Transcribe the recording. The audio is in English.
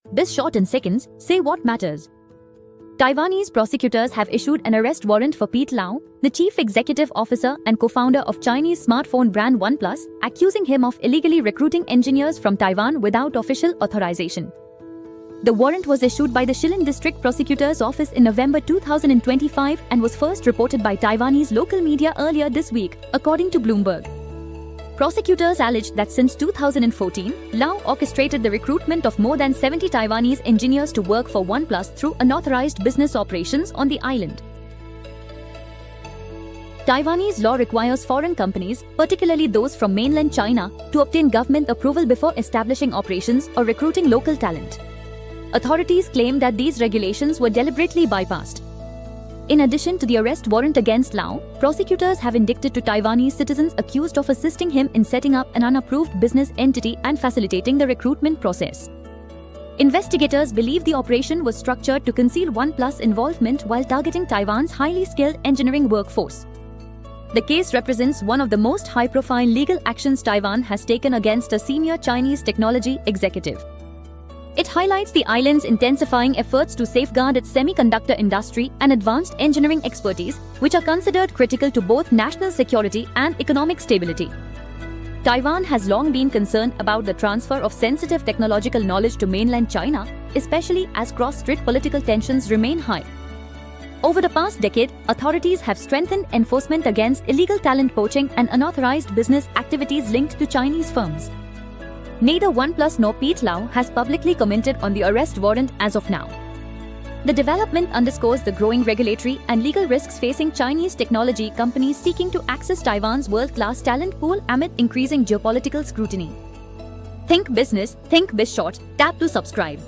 Biz short in seconds, say what matters. Taiwanese prosecutors have issued an arrest warrant for Pete Lau, the chief executive officer and co-founder of Chinese smartphone brand OnePlus, accusing him of illegally recruiting engineers from Taiwan without official authorization. The warrant was issued by the Shillin District Prosecutor's Office in November 2025 and was first reported by Taiwanese local media earlier this week, according to Bloomberg. Prosecutors alleged that since 2014, Lau orchestrated the recruitment of more than 70 Taiwanese engineers to work for OnePlus through unauthorized business operations on the island. Taiwanese law requires foreign companies, particularly those from mainland China, to obtain government approval before establishing operations or recruiting local talent. Authorities claim that these regulations were deliberately bypassed. In addition to the arrest warrant against Lau, prosecutors have indicted to Taiwanese citizens accused of assisting him in setting up an unapproved business entity and facilitating the recruitment process. Investigators believe the operation was structured to conceal OnePlus involvement while targeting Taiwan's highly skilled engineering workforce. The case represents one of the most high-profile legal actions Taiwan has taken against a senior Chinese technology executive. It highlights the island's intensifying efforts to safeguard its semiconductor industry and advanced engineering expertise, which are considered critical to both national security and economic stability. Taiwan has long been concerned about the transfer of sensitive technological knowledge to mainland China, especially as cross-strait political tensions remain high. Over the past decade, authorities have strengthened enforcement against illegal talent poaching and unauthorized business activities linked to Chinese firms. Neither OnePlus nor Pete Lau has publicly commented on the arrest warrant as of now. The development underscores the growing regulatory and legal risks facing Chinese technology companies seeking to access Taiwan's world-class talent pool amid increasing geopolitical scrutiny. Think business, think Biz Short, tap to subscribe.